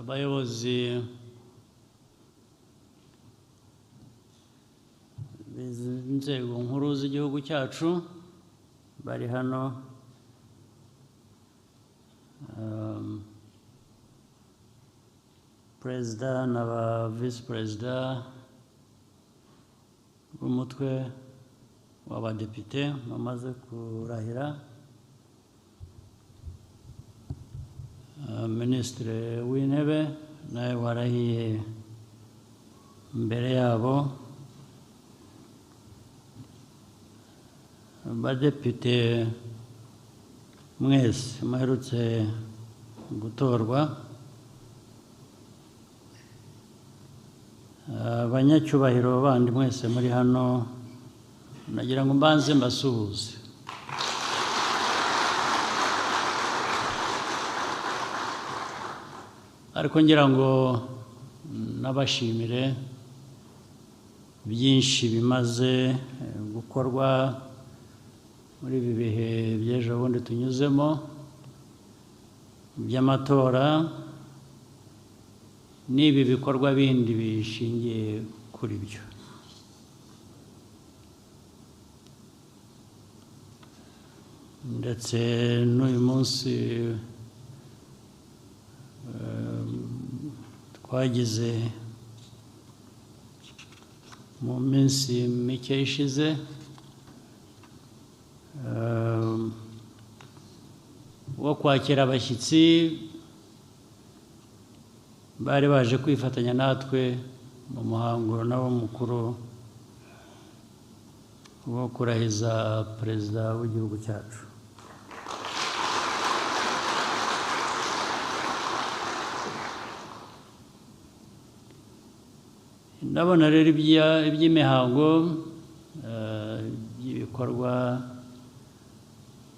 abayobozi b'inzego nkuru z'igihugu cyacu bari hano, perezida n'aba visi perezida b'umutwe w'abadepite bamaze kurahira, minisitiri w'intebe nawe warahiye imbere yabo, abadepite mwese muherutse gutorwa, abanyacyubahiro bandi mwese muri hano, nagira ngo mbanze mbasuhuze. Ariko ngira ngo nabashimire byinshi bimaze gukorwa muri ibi bihe by'ejo bundi tunyuzemo by'amatora n'ibi bikorwa bindi bishingiye kuri byo. Ndetse n'uyu munsi twagize mu minsi mike ishize wo kwakira abashyitsi bari baje kwifatanya natwe mu muhango nawo mukuru wo kurahiza perezida w'igihugu cyacu. Ndabona rero iby'imihango by'ibikorwa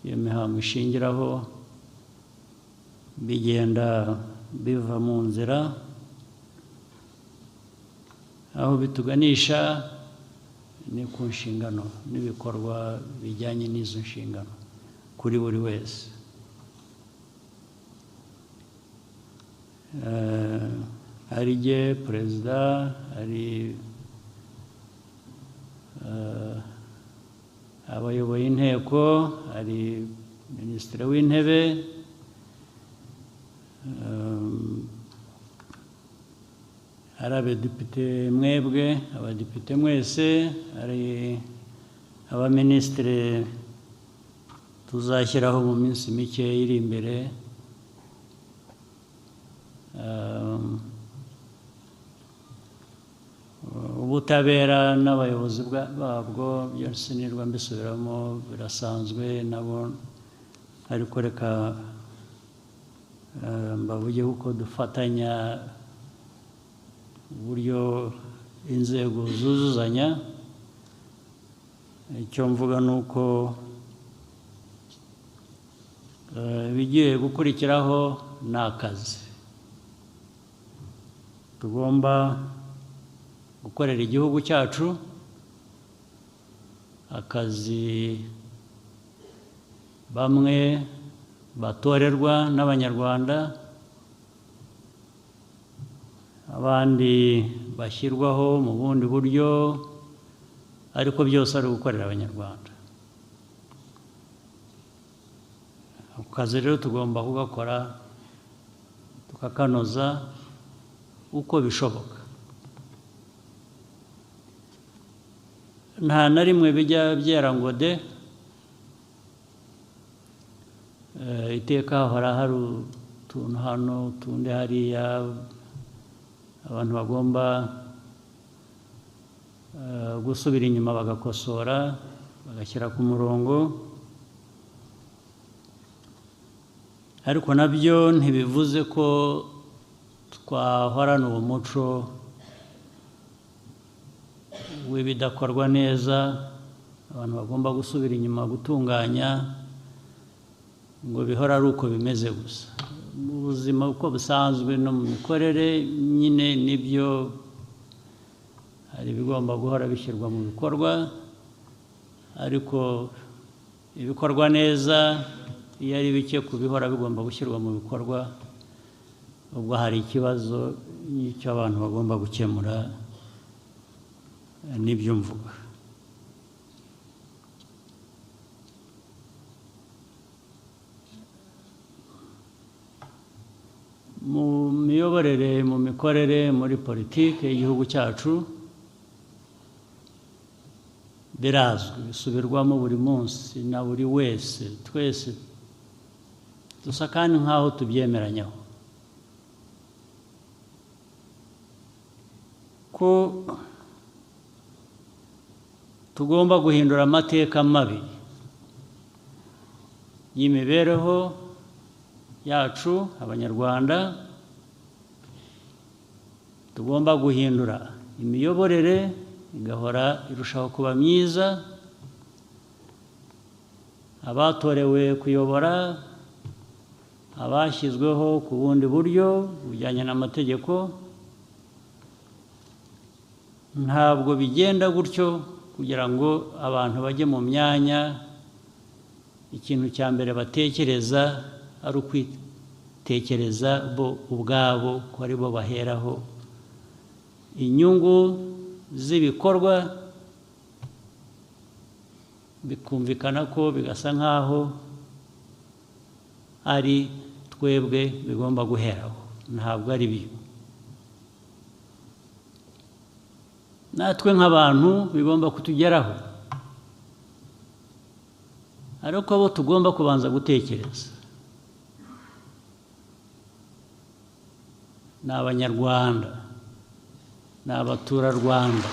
iyo mihango ishingiraho bigenda biva mu nzira, aho bituganisha ni ku nshingano n'ibikorwa bijyanye n'izo nshingano kuri buri wese. Hari jye perezida, hari abayoboye inteko, hari minisitiri w'intebe, hari abadepite mwebwe, abadepite mwese, hari abaminisitiri tuzashyiraho mu minsi mike iri imbere, ubutabera n'abayobozi babwo byose nirwa mbisubiramo birasanzwe nabo, ariko reka mbavuge uko dufatanya uburyo inzego zuzuzanya. Icyo mvuga ni uko ibigiye gukurikiraho ni akazi tugomba gukorera igihugu cyacu, akazi bamwe batorerwa n'Abanyarwanda, abandi bashyirwaho mu bundi buryo, ariko byose ari ugukorera Abanyarwanda. Ako kazi rero tugomba kugakora tukakanoza uko bishoboka. Nta na rimwe bijya byera ngo de, iteka hahora hari utuntu hano utundi hariya abantu bagomba gusubira inyuma bagakosora bagashyira ku murongo, ariko nabyo ntibivuze ko twahorana uwo muco w'ibidakorwa neza, abantu bagomba gusubira inyuma gutunganya, ngo bihora ari uko bimeze gusa. Mu buzima uko busanzwe no mu mikorere nyine nibyo, hari ibigomba guhora bishyirwa mu bikorwa, ariko ibikorwa neza iyo ari bike ku bihora bigomba gushyirwa mu bikorwa, ubwo hari ikibazo n'icyo abantu bagomba gukemura n'ibyo mvuga. Mu miyoborere, mu mikorere, muri politiki y'igihugu cyacu birazwi, bisubirwamo buri munsi na buri wese, twese dusa kandi nk'aho tubyemeranyaho ko tugomba guhindura amateka mabi y'imibereho yacu abanyarwanda, tugomba guhindura imiyoborere igahora irushaho kuba myiza, abatorewe kuyobora, abashyizweho ku bundi buryo bujyanye n'amategeko, ntabwo bigenda gutyo kugira ngo abantu bajye mu myanya ikintu cya mbere batekereza ari ukwitekereza bo ubwabo ko ari bo baheraho inyungu z'ibikorwa, bikumvikana ko bigasa nk'aho ari twebwe bigomba guheraho. Ntabwo ari byo. Natwe nk'abantu bigomba kutugeraho, ariko abo tugomba kubanza gutekereza ni abanyarwanda, ni abaturarwanda.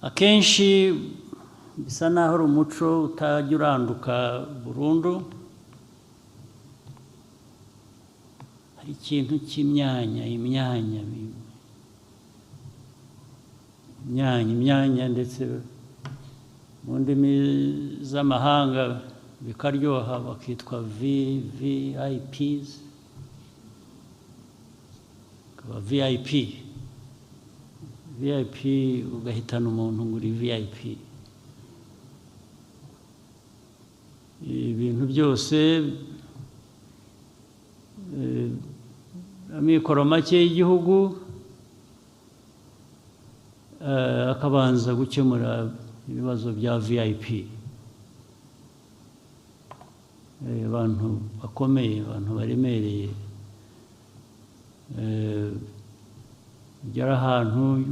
Akenshi bisa naho ari umuco utajya uranduka burundu, hari ikintu cy'imyanya, imyanya ndetse mu ndimi z'amahanga bikaryoha bakitwa VIPs, akaba VIP ugahitana umuntu ngo uri VIP. Ibintu byose amikoro make y'igihugu akabanza gukemura ibibazo bya VIP, abantu bakomeye, abantu baremereye,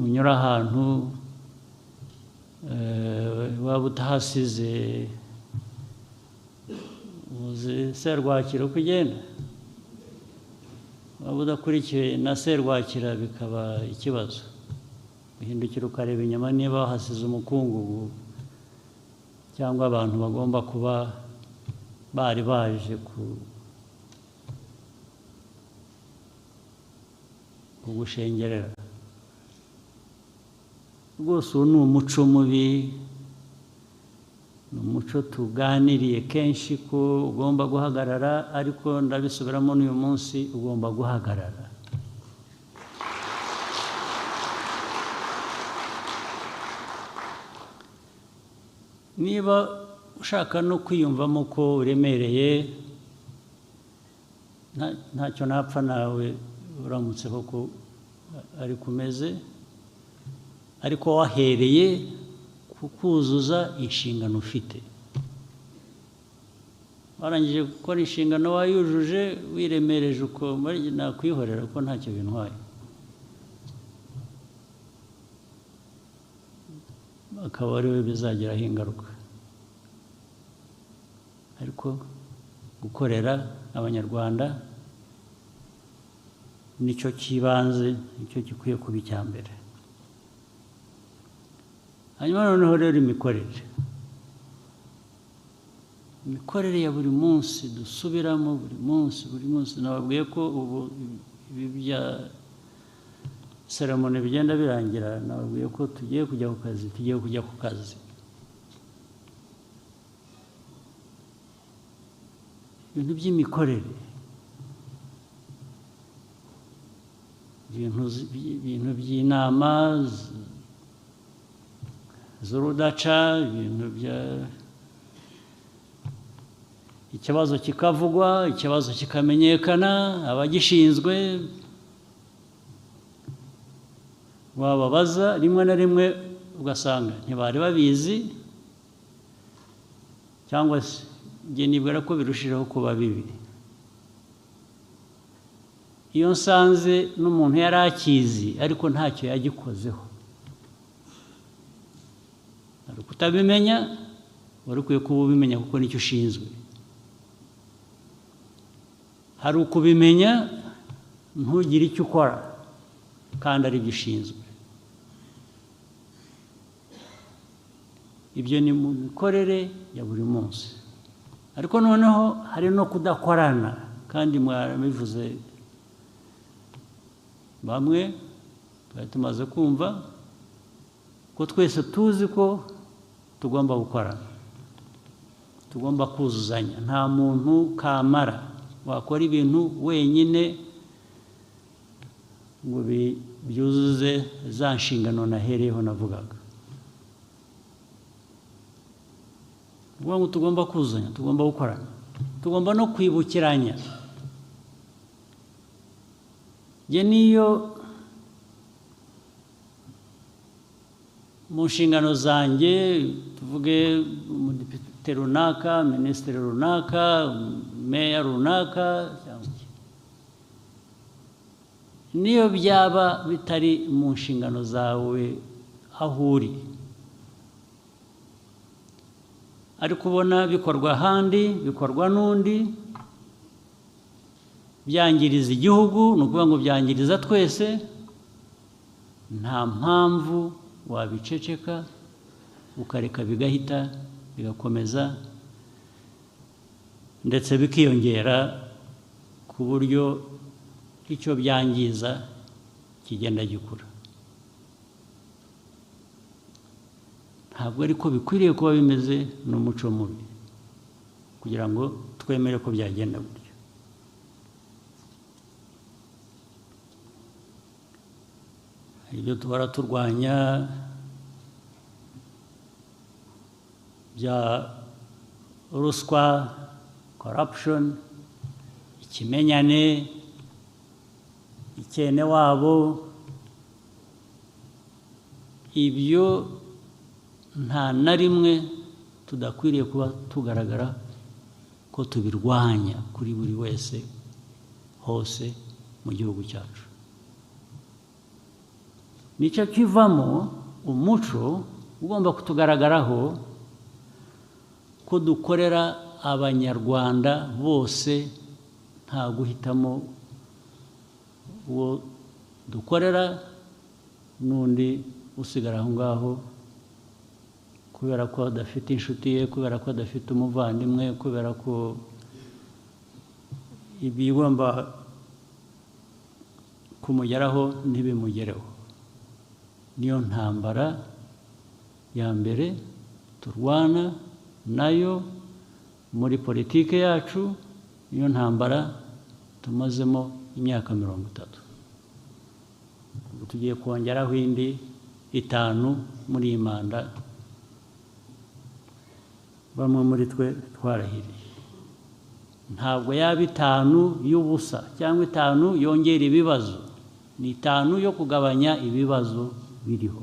unyura ahantu waba utahasize uzi serwakira uko ugenda, waba udakurikiye na serwakira bikaba ikibazo, uhindukira ukareba inyuma niba hasize umukungugu cyangwa abantu bagomba kuba bari baje kugushengerera. Rwose uwo ni umuco mubi, ni umuco tuganiriye kenshi ko ugomba guhagarara, ariko ndabisubiramo n'uyu munsi ugomba guhagarara. Niba ushaka no kwiyumvamo ko uremereye, ntacyo napfa nawe uramutseho ko ari kumeze, ariko wahereye kukuzuza inshingano ufite. Warangije gukora inshingano wayujuje, wiremereje uko nakwihorera ko ntacyo bintwaye, akaba ari we bizageraho ingaruka. Ariko gukorera abanyarwanda nicyo kibanze, nicyo gikwiye kuba icya mbere. Hanyuma noneho rero imikorere ya buri munsi dusubiramo, buri munsi. Nababwiye ko ubu ibi bya seremoni bigenda birangira, nababwiye ko tugiye kujya ku kazi. Ibintu by'imikorere, ibintu by'inama z'urudaca, ibintu ikibazo kikavugwa, ikibazo kikamenyekana, abagishinzwe wababaza rimwe na rimwe ugasanga ntibari babizi, cyangwa se njye nibwira ko birushijeho kuba bibi. Iyo nsanze n'umuntu yari akizi ariko ntacyo yagikozeho, ari kutabimenya, wari ukwiye kuba ubimenya kuko nicyo ushinzwe. Hari ukubimenya ntugire icyo ukora kandi ari byo ushinzwe. Ibyo ni mu mikorere ya buri munsi. Ariko noneho hari no kudakorana, kandi mwarabivuze bamwe twari tumaze kumva ko twese tuzi ko tugomba gukorana, tugomba kuzuzanya. Nta muntu kamara wakora ibintu wenyine ngo byuzuze za nshingano nahereyeho navugaga. Uvuga ngo tugomba kuzuzanya, tugomba gukorana, tugomba no kwibukiranya. Njye niyo mu nshingano zanjye tuvuge umudepite runaka, minisitiri runaka, meya runaka, niyo byaba bitari mu nshingano zawe aho uri, ariko ubona bikorwa ahandi, bikorwa n'undi, byangiriza igihugu, ni ukuvuga ngo byangiriza twese, nta mpamvu wabiceceka ukareka bigahita bigakomeza ndetse bikiyongera ku buryo icyo byangiza kigenda gikura. Ntabwo ariko bikwiriye kuba bimeze, n'umuco mubi kugira ngo twemere ko byagenda gutyo. Ibyo tuhora turwanya bya ruswa, corruption, ikimenyane, ikene wabo, ibyo nta na rimwe tudakwiriye kuba tugaragara ko tubirwanya kuri buri wese hose mu gihugu cyacu. Nicyo kivamo umuco ugomba kutugaragaraho ko dukorera abanyarwanda bose, nta guhitamo uwo dukorera n'undi usigara aho ngaho kubera ko adafite inshuti ye, kubera ko adafite umuvandimwe, kubera ko ibigomba kumugeraho ntibimugereho. Niyo ntambara ya mbere turwana nayo muri politike yacu, niyo ntambara tumazemo imyaka 30. Tugiye kongeraho indi 5 muri iyi manda bamwe muri twe twarahiriye. Ntabwo yaba 5 y'ubusa cyangwa 5 yongera ibibazo, ni 5 yo kugabanya ibibazo biriho.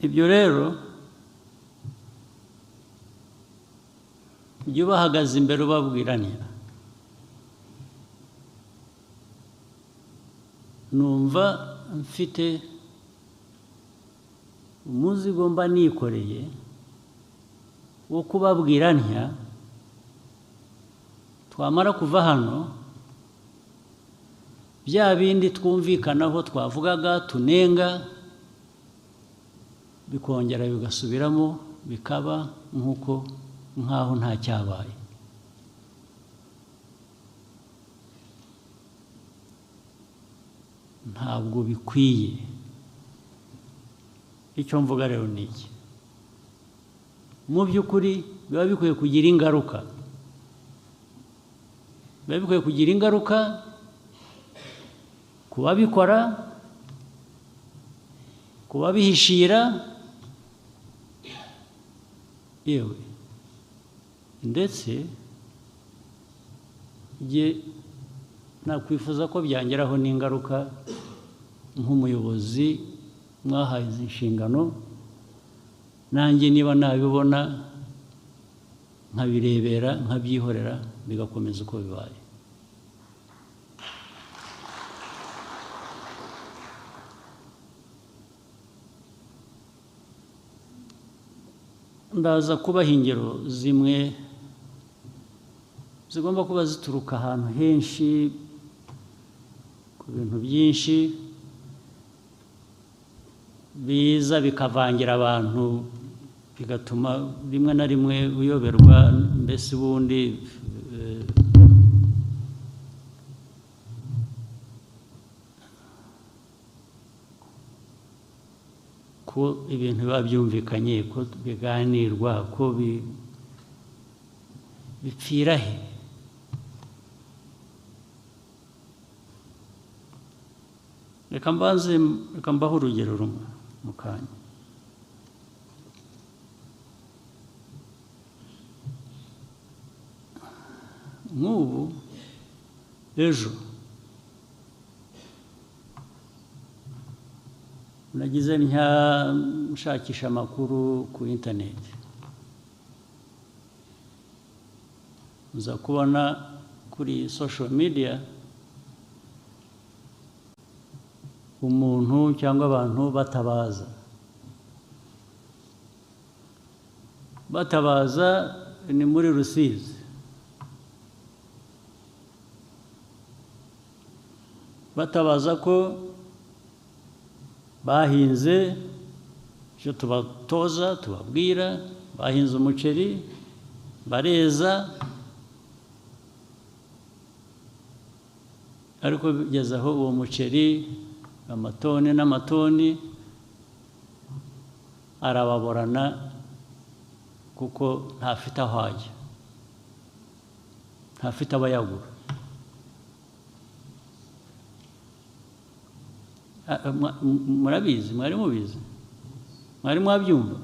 Ibyo rero ujye ubahagaze imbere ubabwiranira. Numva mfite umuzigo mba nikoreye wo kubabwira ntya, twamara kuva hano bya bindi twumvikanaho twavugaga tunenga bikongera bigasubiramo bikaba nk'aho nta cyabaye. Ntabwo bikwiye. Icyo mvuga rero ni iki? Mu by'ukuri biba bikwiye kugira ingaruka. Biba bikwiye kugira ingaruka ku babikora, kubabihishira yewe ndetse nakwifuza ko byangeraho n'ingaruka nk'umuyobozi mwahaye izi nshingano nanjye niba nabibona nkabirebera nkabyihorera bigakomeza uko bibaye. Ndaza kubaha ingero zimwe zigomba kuba zituruka ahantu henshi ku bintu byinshi biza bikavangira abantu bigatuma rimwe na rimwe uyoberwa mbese ubundi ko ibintu biba byumvikanye ko biganirwa ko bipfira he. Reka mbaho urugero rumwe mu kanya. Nk'ubu ejo nagize nshakisha amakuru ku interineti nza kubona kuri social media umuntu cyangwa abantu batabaza ni muri Rusizi batabaza ko bahinze icyo tubatoza tubabwira bahinze umuceri bareza ariko bigeze aho uwo muceri amatoni n'amatoni arababorana kuko ntafite aho ajya ntafite abayagura. Murabizi mwari mubizi mwari mwabyumva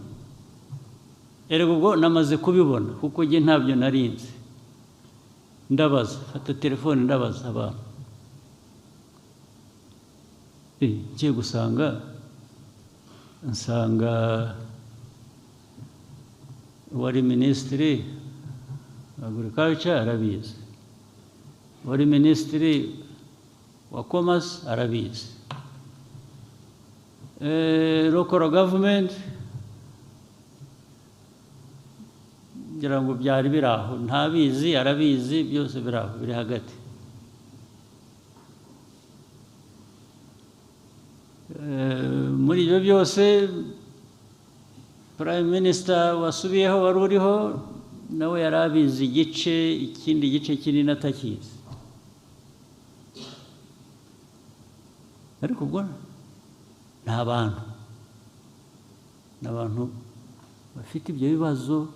erega ubwo namaze kubibona kuko njye ntabyo narinzi ndabaza fata telefone ndabaza abantu ngiye nsanga wari minisitiri agriculture arabizi wari minisitiri wa commerce arabizi local government ngira ngo byari biri aho ntabizi arabizi byose biri aho biri hagati. Muri ibyo byose prime minister wasubiyeho wari uriho nawe yari abizi igice ikindi gice kinini atakizi ariko ubwo ni abantu bafite ibyo bibazo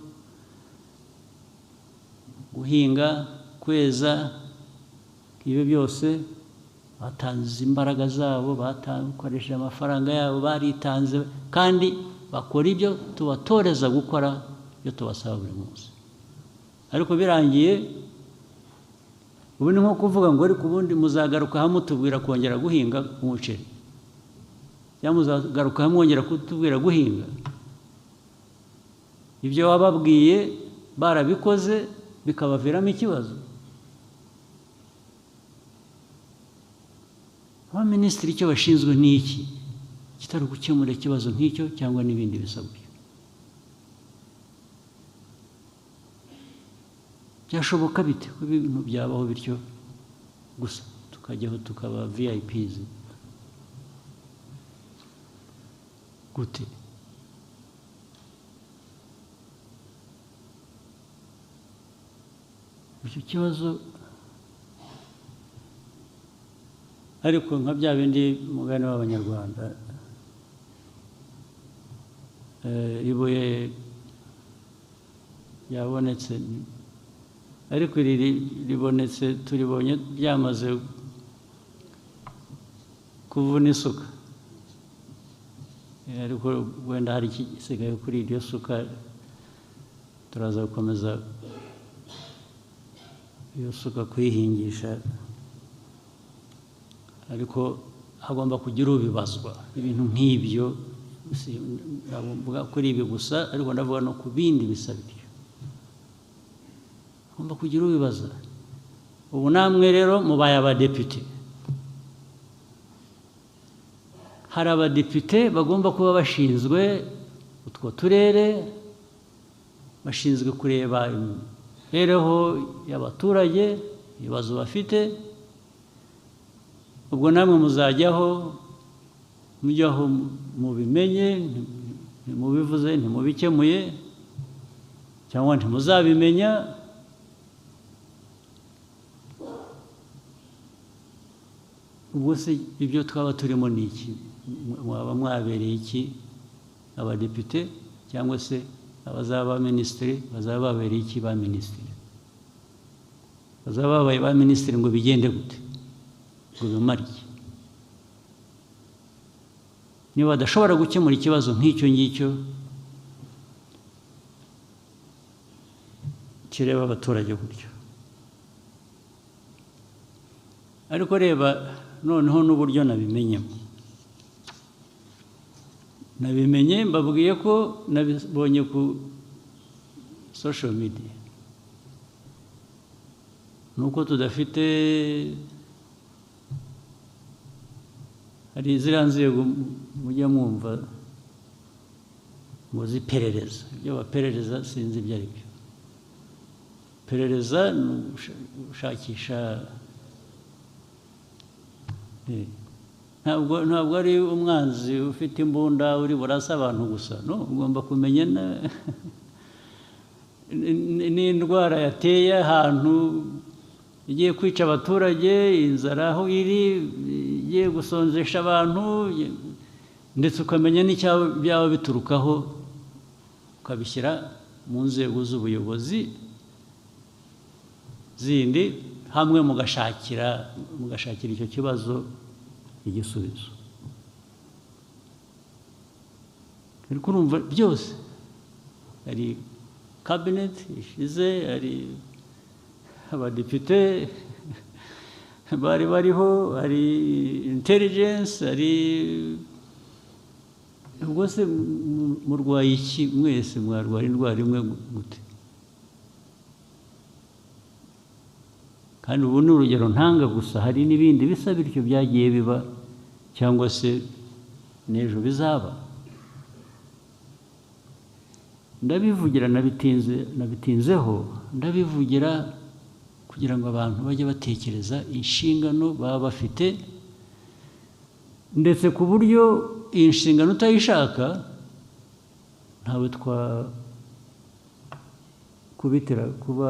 guhinga kweza ibyo byose batanze imbaraga zabo bakoresheje amafaranga yabo baritanze kandi bakora ibyo tubatoreza gukora ibyo tubasaba buri munsi ariko birangiye ubu ni nko kuvuga ngo ariko ubundi muzagaruka hamutubwira kongera guhinga umuceri cyangwa muzagaruka hamwongera kutubwira guhinga ibyo wababwiye barabikoze bikabaviramo ikibazo. Abaminisitiri icyo bashinzwe ni iki kitari gukemura ikibazo nk'icyo cyangwa n'ibindi bisabwa byashoboka bite ko ibintu byabaho bityo gusa tukajyaho tukaba VIPs gute? Icyo kibazo ariko nka bya bindi mugani w'Abanyarwanda ibuye yabonetse ariko ribonetse turibonye byamaze kuvuna isuka ariko wenda hari ikisigaye kuri iryo suka turaza gukomeza iyo suka kuyihingisha ariko hagomba kugira ubibazwa ibintu nk'ibyo ndavuga kuri ibi gusa ariko ndavuga no ku bindi bisa bityo hagomba kugira ubibaza ubu namwe rero mubaye abadepite hari abadepite bagomba kuba bashinzwe utwo turere bashinzwe kureba imibereho y'abaturage ibibazo bafite ubwo namwe muzajyaho mujyaho mubimenye ntimubivuze ntimubikemuye cyangwa ntimuzabimenya ubwo se ibyo twaba turimo ni iki mwaba mwabereye iki abadepite cyangwa se abazaba minisitiri bazaba babereye iki ba minisitiri bazaba babaye ba minisitiri ngo bigende gute ngo bimare iki niba badashobora gukemura ikibazo nk'icyo ngicyo kireba abaturage gutyo ariko reba noneho n'uburyo nabimenye mbabwiye ko nabibonye ku social media nuko tudafite hari ziriya nzego mujya mwumva ngo ziperereza ibyo baperereza sinzi ibyo ari byo perereza ni ugushakisha ntabwo ari umwanzi ufite imbunda uri burasa abantu gusa no ugomba kumenya n'indwara yateye ahantu igiye kwica abaturage inzara aho iri igiye gusonzesha abantu ndetse ukamenya n'ibyaba biturukaho ukabishyira mu nzego z'ubuyobozi zindi hamwe mugashakira icyo kibazo igisubizo ariko urumva byose hari kabineti ishize hari abadepite bari bariho hari intelligence hari ubwo se murwaye iki mwese mwarwara indwara imwe gute kandi ubu ni urugero ntanga gusa hari n'ibindi bisa bityo byagiye biba cyangwa se n'ejo bizaba ndabivugira nabitinzeho ndabivugira kugira ngo abantu bajye batekereza inshingano baba bafite ndetse ku buryo iyi nshingano utayishaka ntawe twakubitira kuba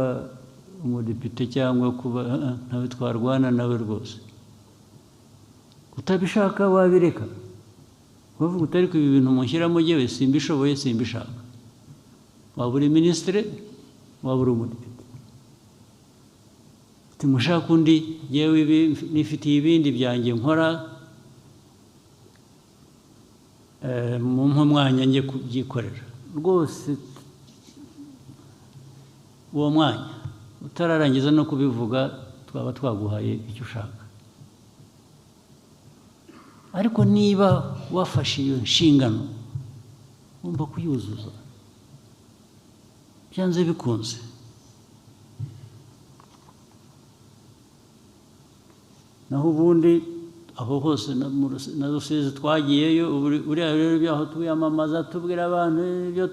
umudepite cyangwa kuba ntawe twarwana nawe rwose utabishaka wabireka bavuga utari ko ibi bintu mushyiramo yewe simbishoboye simbishaka waba uri minisitiri waba uri umudepite timushaka undi yewe nifitiye ibindi byanjye nkora mu mwanya njye kubyikorera rwose uwo mwanya utararangiza no kubivuga twaba twaguhaye icyo ushaka ariko niba wafashe iyo nshingano ugomba kuyuzuza byanze bikunze naho ubundi aho hose na Rusizi twagiyeyo uriya rero byaho tuyamamaza tubwira abantu ibyo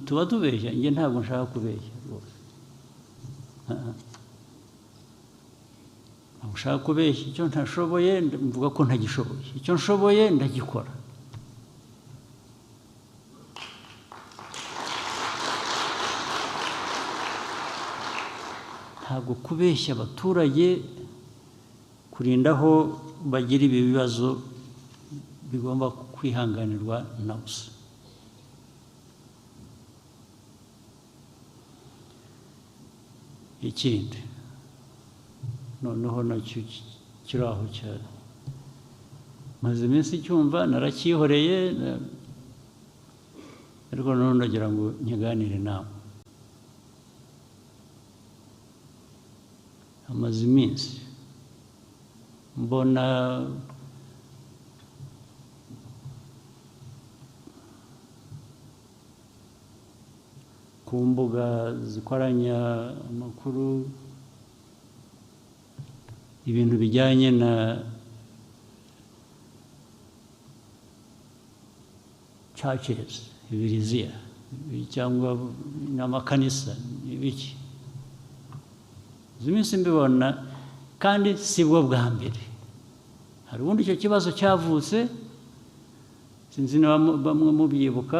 tuba tubeshya njye ntabwo nshaka kubeshya rwose ntabwo nshaka kubeshya icyo ntashoboye mvuga ko ntagishoboye icyo nshoboye ndagikora ntabwo kubeshya abaturage kurinda aho bagira ibi bibazo bigomba kwihanganirwa na busa ikindi noneho nacyo kiri aho cyane maze iminsi cyumva narakihoreye ariko noneho ndagira ngo nkiganire nawe. Amaze iminsi mbona ku mbuga zikoranya amakuru ibintu bijyanye na churches, ibiriziya cyangwa n'amakanisa ibiki. Izi minsi mbibona kandi si bwo bwa mbere. Hari ubundi icyo kibazo cyavutse, sinzi niba bamwe mubyibuka,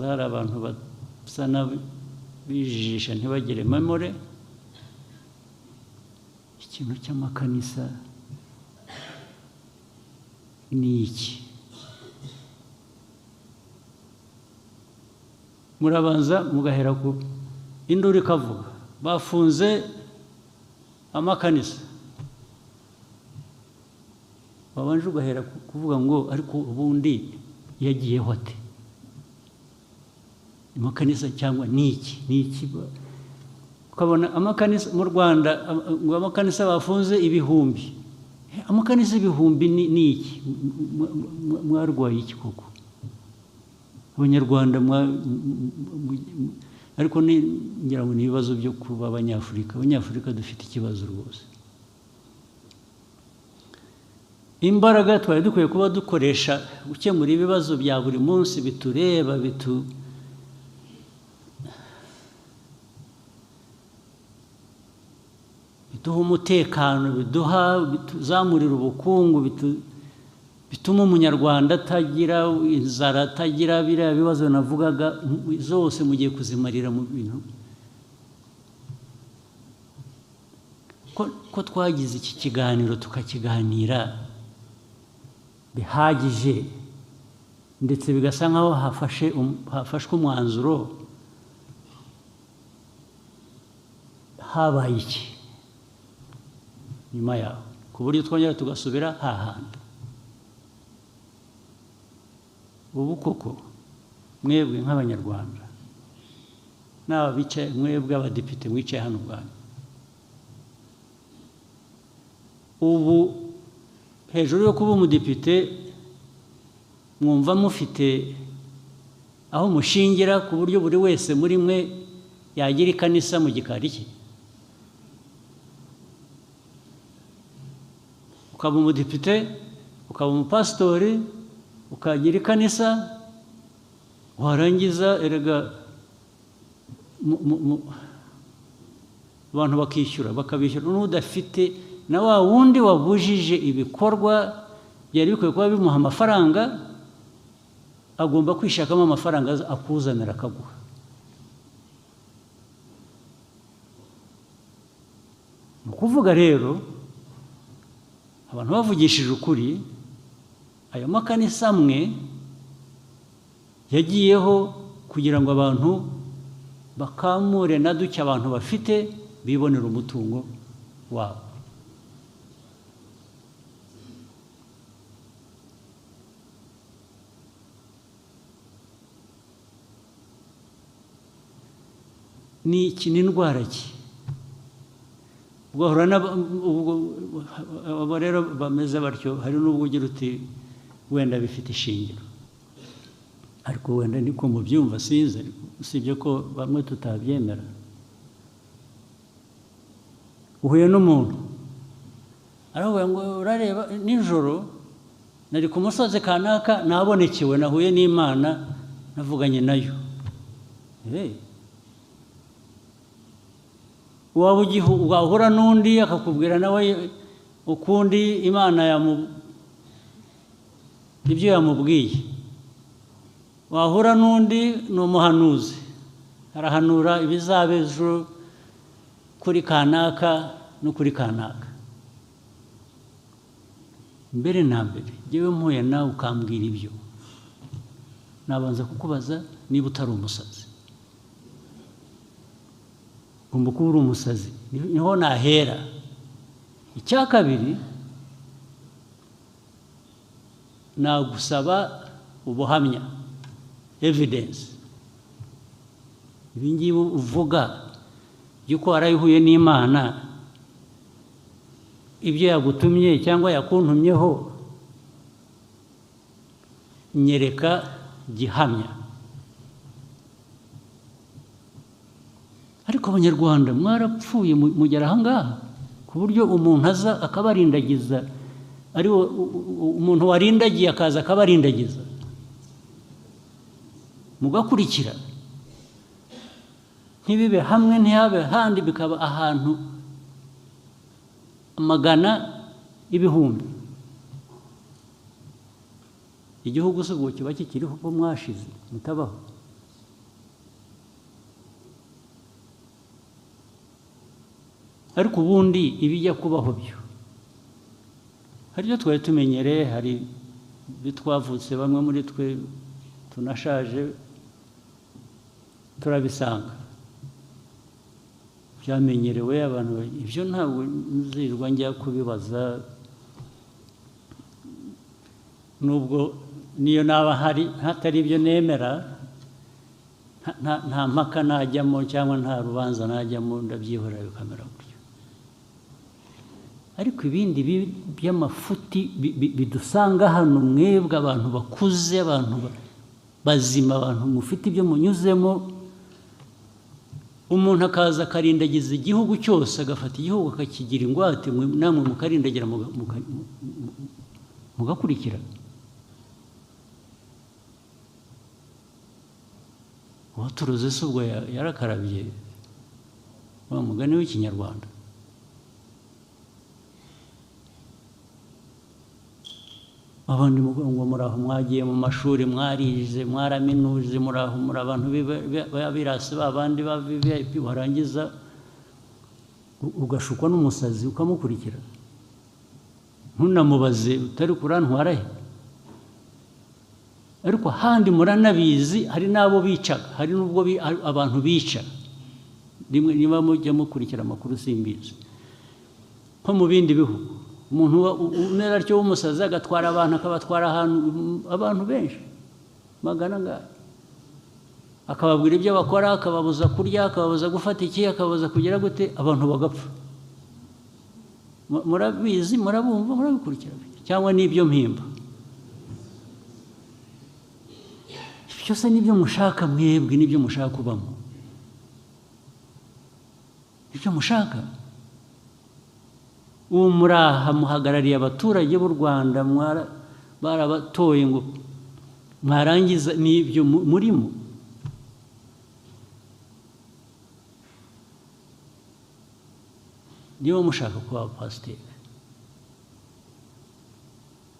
hari abantu basa n'abijijisha ntibagire memore. Ikintu cy'amakanisa ni iki? Murabanza mugahera ku induru ikavuga bafunze amakanisa, babanje ugahera kuvuga ngo ariko ubundi yagiyeho ate? Amakanisa cyangwa ni iki? Ukabona amakanisa mu Rwanda, ngo amakanisa bafunze ibihumbi. Amakanisa ibihumbi ni iki? Mwarwaye iki koko Abanyarwanda? Ariko ngira ngo ni ibibazo byo kuba Abanyafurika. Abanyafurika dufite ikibazo rwose. Imbaraga twari dukwiye kuba dukoresha gukemura ibibazo bya buri munsi bitureba, biduha umutekano, bituzamurira ubukungu, bituma umunyarwanda atagira inzara, atagira biriya bibazo navugaga, zose mugiye kuzimarira mu bintu. Ko twagize iki kiganiro tukakiganira bihagije, ndetse bigasa nkaho hafashwe umwanzuro, habaye iki nyuma yaho, ku buryo twongera tugasubira hahandi? Ubu koko mwebwe nk'Abanyarwanda n'aba bicaye, mwebwe abadepite mwicaye hano ubwanyu, ubu hejuru yo kuba umudepite mwumva mufite aho mushingira ku buryo buri wese muri mwe yagira ikanisa mu gikari cye? Ukaba umudepite, ukaba umupasitori, ukagira ikanisa, warangiza erega abantu bakabishyura, n'udafite na wa wundi wabujije ibikorwa byari bikwiye kuba bimuha amafaranga, agomba kwishakamo amafaranga akuzanira akaguha. Ni ukuvuga rero, abantu bavugishije ukuri, ayo makanisa amwe yagiyeho kugira ngo abantu bakamure na duke abantu bafite, bibonera umutungo wabo. Ni indwara ki? Ugahura abo rero bameze batyo, hari n'ubwo ugira uti wenda bifite ishingiro, ariko wenda niko mubyumva sinzi, usibye ko bamwe tutabyemera. Uhuye n'umuntu aravuga ngo urareba, nijoro nari ku musozi kanaka, nabonekewe, nahuye n'Imana, navuganye nayo. Wahura n'undi akakubwira nawe ukundi Imana ibyo yamubwiye. Wahura n'undi ni umuhanuzi, arahanura ibizaba ejo kuri kanaka no kuri kanaka. Mbere na mbere njyewe mpuye nawe ukambwira ibyo, nabanza kukubaza niba utari umusazi. Ugomba kuba uri umusazi, niho nahera. Icya kabiri, nagusaba ubuhamya, evidence, ibi ngibi uvuga by'uko warayihuye n'Imana, ibyo yagutumye cyangwa yakuntumyeho, nyereka gihamya. Ariko Abanyarwanda mwarapfuye mugera aha ngaha ku buryo umuntu aza akabarindagiza, ari umuntu warindagiye akaza akabarindagiza, mugakurikira, ntibibe hamwe ntihabe handi, bikaba ahantu amagana ibihumbi. Igihugu se ubwo kiba kikiriho ko mwashize mutabaho? Ariko ubundi ibijya kubaho byo hari ibyo twari tumenyereye, hari ibyo twavutse bamwe muri twe tunashaje turabisanga byamenyerewe abantu. Ibyo ntabwo nzirwa njya kubibaza, nubwo niyo naba hatari ibyo nemera, nta mpaka najyamo cyangwa nta rubanza najyamo, ndabyihorera bikamera gutyo. Ariko ibindi by'amafuti bidusanga hano, mwebwe abantu bakuze, abantu bazima, abantu mufite ibyo munyuzemo, umuntu akaza akarindagiza igihugu cyose, agafata igihugu akakigira ingwate, namwe mukarindagira mugakurikira. Uwaturuze se ubwo yarakarabye, wa mugani w'Ikinyarwanda. Abandi ngo muraho mwagiye mu mashuri, mwarize, mwaraminuje, muraho muri abantu b'abirasi, babandi warangiza ugashukwa n'umusazi ukamukurikira, ntunamubaze utari kurantwara he. Ariko handi muranabizi, hari n'abo bicaga, hari n'ubwo abantu bica. Niba mujya mukurikira amakuru simbizi, nko mu bindi bihugu umuntu umera atyo w'umusazi agatwara abantu, akabatwara ahantu abantu benshi magana ngahe, akababwira ibyo bakora, akababuza kurya, akababuza gufata iki, akababuza kugira gute, abantu bagapfa. Murabizi, murabumva, murabikurikira, cyangwa n'ibyo mpimba. Byose nibyo mushaka mwebwe, nibyo mushaka kubamo, nibyo mushaka. Uwo muraha muhagarariye abaturage b'u Rwanda, barabatoye ngo mwarangiza n'ibyo murimo. Niba mushaka kuba abapasiteri,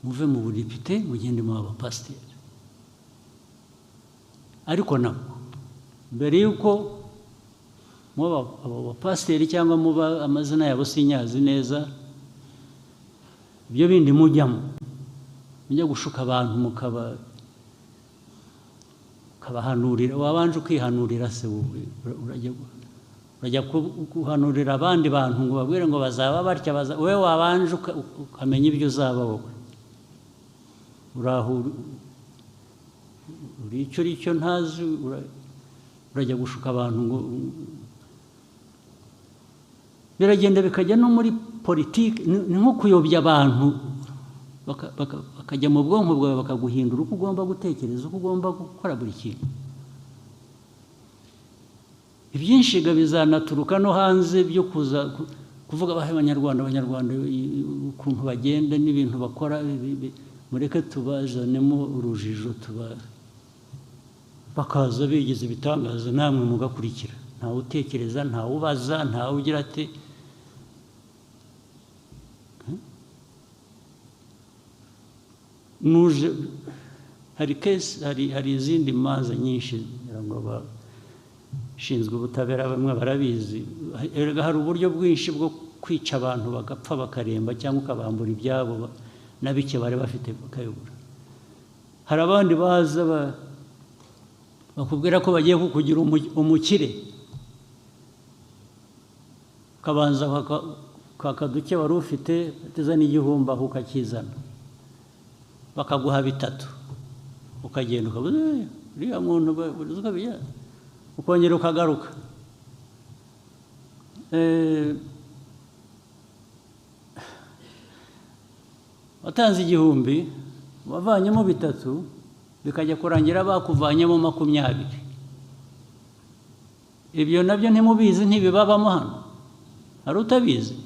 muve mu budepite mugende mu abapasiteri. Ariko nabwo mbere y'uko muba abapasiteri cyangwa muba amazina yabo sinyazi neza, ibyo bindi mujyamo, mujya gushuka abantu mukabahanurira. Wabanje ukihanurira se, urajya guhanurira abandi bantu ngo babwire ngo bazaba batya, wowe wabanje ukamenya ibyo uzaba wowe. Uri icyo ntazi, urajya gushuka abantu ngo biragenda bikajya no muri politiki. Ni nko kuyobya abantu, bakajya mu bwonko bwawe bakaguhindura uko ugomba gutekereza, uko ugomba gukora buri kintu. Ibyinshi bizanaturuka no hanze byo kuza kuvuga Abanyarwanda ukuntu bagenda n'ibintu bakora, mureke tubazanemo urujijo, bakaza bigize ibitangaza, namwe mugakurikira. Ntawe utekereza, ntawe ubaza, ntawe ugira ati nuje. Hari izindi manza nyinshi ngo abashinzwe ubutabera bamwe barabizi. Hari uburyo bwinshi bwo kwica abantu bagapfa bakaremba, cyangwa ukabambura ibyabo na bike bari bafite bakayobora. Hari abandi baza bakubwira ko bagiye kukugira umukire, ukabanza kakaduke wari ufite, uteza n'igihumbi aho ukakizana, bakaguha bitatu, ukagenda ukavuga uriya muntu ukongera ukagaruka. Watanze 1000 wavanyemo 3 bikajya kurangira bakuvanyemo 20. Ibyo nabyo ntimubizi, ntibibabamo hano, hari utabizi.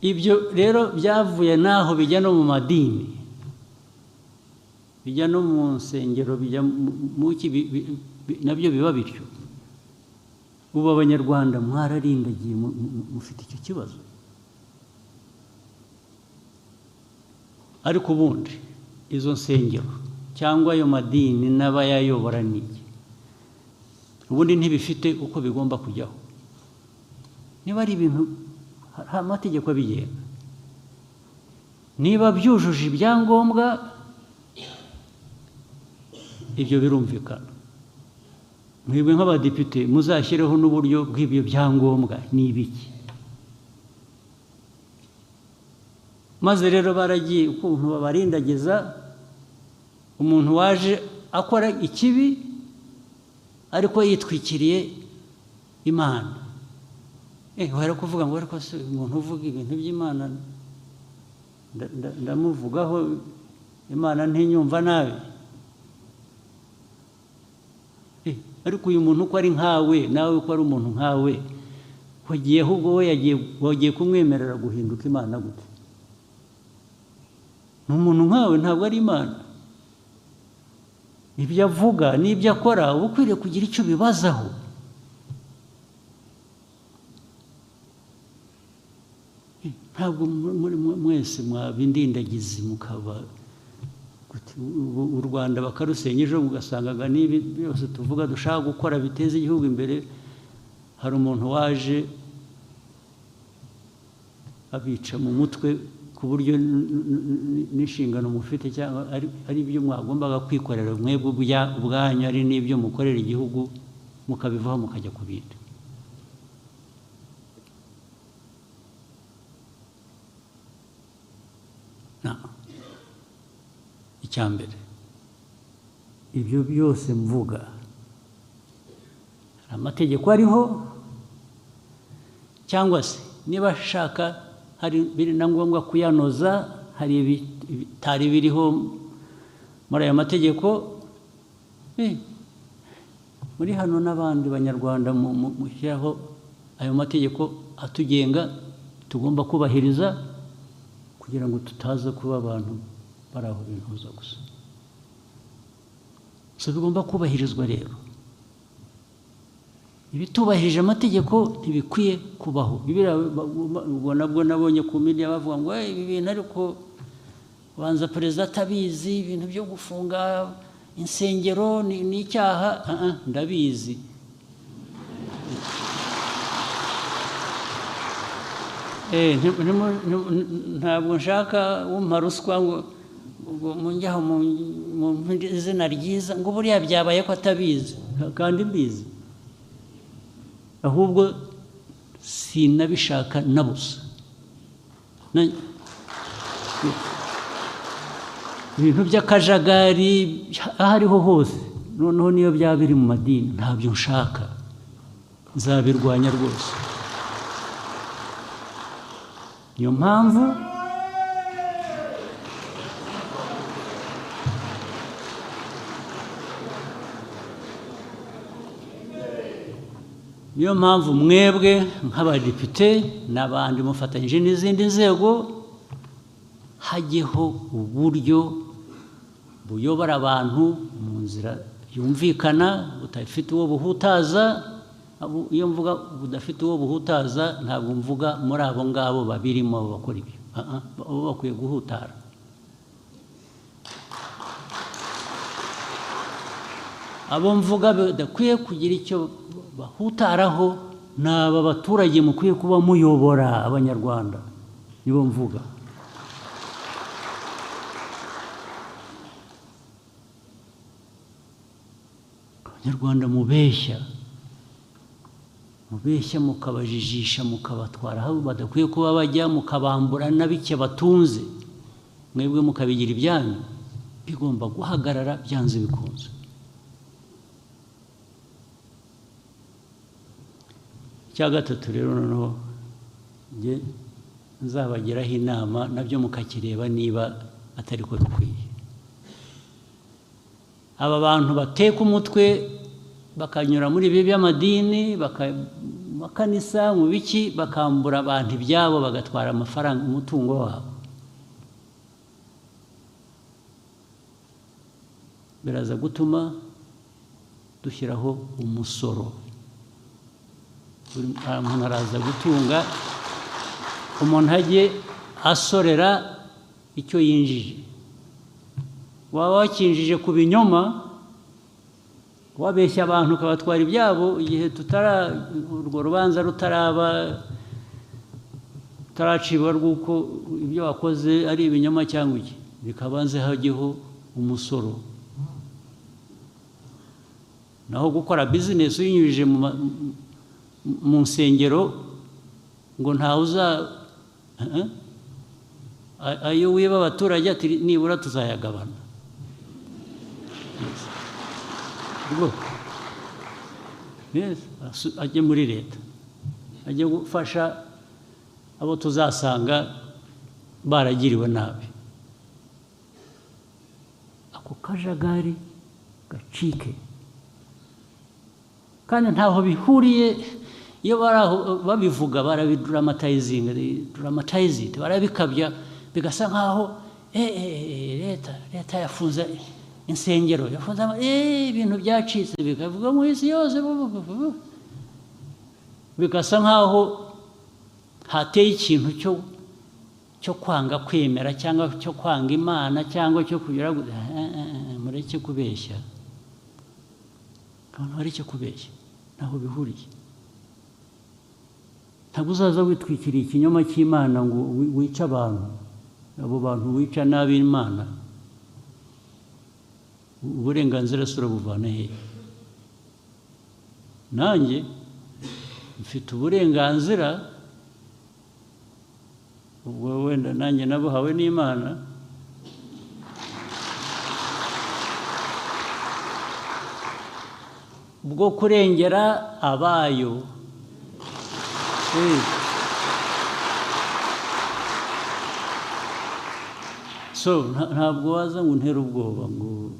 Ibyo rero byavuye naho bijya no mu madini, bijya no mu nsengero, bijya mu nabyo biba bityo. Ubu abanyarwanda mwararindagiye, mufite icyo kibazo. Ariko ubundi izo nsengero cyangwa ayo madini n'abayayobora n'iki, ubundi ntibifite uko bigomba kujyaho. Niba ari ibintu hari amategeko abigenga, niba byujuje ibyangombwa, ibyo birumvikana. Mwebwe nk'abadepite muzashyireho n'uburyo bw'ibyo byangombwa ni ibiki. Maze rero baragiye ukuntu babarindagiza, umuntu waje akora ikibi ariko yitwikiriye Imana. Wari kuvuga ngo ariko se umuntu uvuga ibintu by'Imana ndamuvugaho, Imana ntinyumva nabi. Ariko uyu muntu uko ari nkawe, nawe uko ari umuntu nkawe, wagiye ahubwo we wagiye kumwemerera guhinduka Imana gute? Ni umuntu nkawe, ntabwo ari Imana. Ibyo avuga n'ibyo akora uba ukwiriye kugira icyo bibazaho. Ntabwo mwese mwabindindagizi mukaba u Rwanda bakarusenya ejo mugasangaga n'ibi byose tuvuga dushaka gukora biteza igihugu imbere, hari umuntu waje abica mu mutwe ku buryo n'inshingano mufite cyangwa ari ibyo mwagombaga kwikorera mwebwe ubwanyu, ari n'ibyo mukorera igihugu, mukabivaho mukajya ku bindi. Icyambere, ibyo byose mvuga hari amategeko ariho, cyangwa se niba ashaka hari biri na ngombwa kuyanoza, hari ibitari biriho muri aya mategeko. Muri hano n'abandi banyarwanda mushyiraho ayo mategeko atugenga tugomba kubahiriza, kugira ngo tutaza kuba abantu bari aho bintuza gusa. So bigomba kubahirizwa rero. Ibitubahirije amategeko ntibikwiye kubaho. Nabwo nabonye ku media bavuga ngo ibi bintu ariko banza perezida atabizi, ibintu byo gufunga insengero ni icyaha. Ndabizi. Ntabwo nshaka wumpa ruswa ngo munjyaho mu izina ryiza ngo buriya byabaye ko atabizi, kandi mbizi. Ahubwo sinabishaka na busa. Ibintu by'akajagari aho ariho hose, noneho niyo byaba biri mu madini, ntabyo nshaka, nzabirwanya rwose. Niyo mpamvu mwebwe nk'abadepite n'abandi mufatanyije n'izindi nzego, hajyeho uburyo buyobora abantu mu nzira yumvikana, budafite uwo buhutaza. Iyo mvuga budafite uwo buhutaza, ntabwo mvuga muri abo ngabo babirimo bakora ibyo. Abo bakwiye guhutara. Abo mvuga badakwiye kugira icyo bahutaraho ni aba baturage mukwiye kuba muyobora, abanyarwanda nibo mvuga. Abanyarwanda mubeshya mukabajijisha, mukabatwara aho badakwiye kuba bajya, mukabambura na bike batunze, mwebwe mukabigira ibyanyu. Bigomba guhagarara byanze bikunze. icya gatatu rero noneho nzabagiraho inama nabyo mukakireba niba atari ko bikwiye. Aba bantu bateka umutwe bakanyura muri ibi by'amadini makanisa mu biki bakambura abantu ibyabo bagatwara amafaranga umutungo wabo, biraza gutuma dushyiraho umusoro. Umuntu araza gutunga, umuntu ajye asorera icyo yinjije. Waba wakinjije ku binyoma, wabeshya abantu ukabatwara ibyabo, igihe urwo rubanza rutaracibwa rw'uko ibyo wakoze ari ibinyoma cyangwa iki, bikabanze hajyeho umusoro. Naho gukora bizinesi uyinyujije mu nsengero ngo ntawe ayo wiba abaturage ati nibura tuzayagabana. Ajye muri leta, ajye gufasha abo tuzasanga baragiriwe nabi. Ako kajagari gacike, kandi ntaho bihuriye. Iyo babivuga barabidramatizing, barabikabya bigasa nkaho leta yafunze insengero, yafunze ibintu byacitse, bikavuga mu isi yose, bigasa nkaho hateye ikintu cyo kwanga kwemera cyangwa cyo kwanga Imana cyangwa cyo kugira mureke kubeshya. Abantu bareke kubeshya, ntaho bihuriye. Ntabwo uzaza witwikiriye ikinyoma cy'Imana ngo wice abantu. Abo bantu wica nabi Imana, uburenganzira se urabuvana hehe? Nanjye mfite uburenganzira, ubwo wenda nanjye nabuhawe n'Imana, bwo kurengera abayo. So ntabwo waza ngo untere ubwoba ngo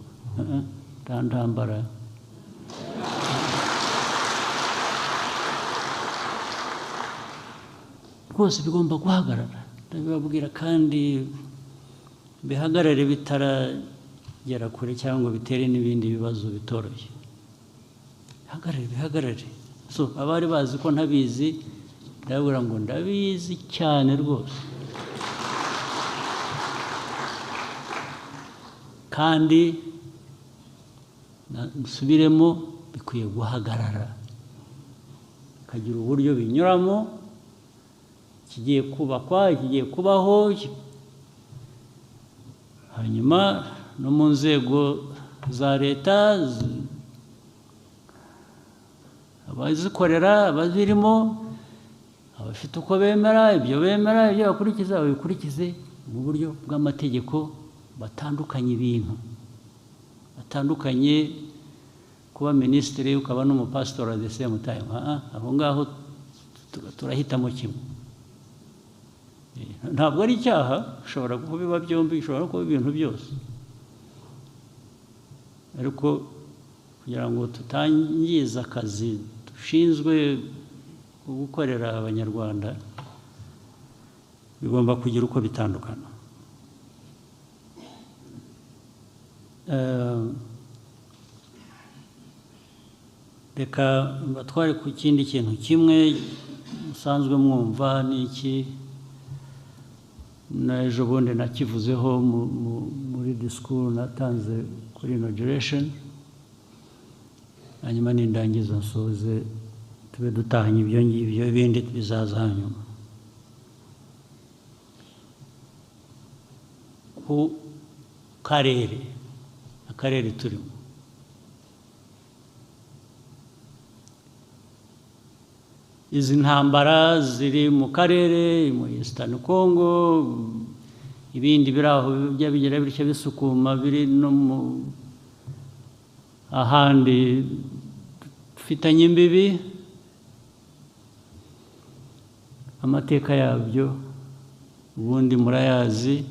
ntambara. Rwose bigomba guhagarara, ndabibabwira, kandi bihagarare bitaragera kure cyangwa bitere n'ibindi bibazo bitoroshye. Bihagarare. So abari bazi ko ntabizi, ndabura ngo ndabizi cyane rwose, kandi nsubiremo, bikwiye guhagarara, bikagira uburyo binyuramo, kigiye kubakwa, kigiye kubaho, hanyuma no mu nzego za leta, abazikorera, abazirimo, abafite uko bemera, ibyo bakurikiza babikurikize mu buryo bw'amategeko. Batandukanye ibintu, batandukanye kuba minisitiri ukaba n'umupasitori at the same time. Aho ngaho turahitamo kimwe. Ntabwo ari icyaha, ushobora kubiba byombi, ushobora kuba ibintu byose, ariko kugira ngo tutangiza akazi dushinzwe gukorera Abanyarwanda, bigomba kugira uko bitandukana. Reka batware ku kindi kintu kimwe musanzwe mwumva, n'iki n'ejo bundi nakivuzeho muri disikuru natanze kuri inauguration, hanyuma nindangiza nsoze tube dutahanye ibyo ngibyo, ibindi bizaza hanyuma. Ku akarere turimo, izi ntambara ziri mu karere, mu Eastern Congo, ibindi biri aho byabigira bityo bisukuma, biri no mu ahandi dufitanye imbibi, amateka yabyo ubundi murayazi,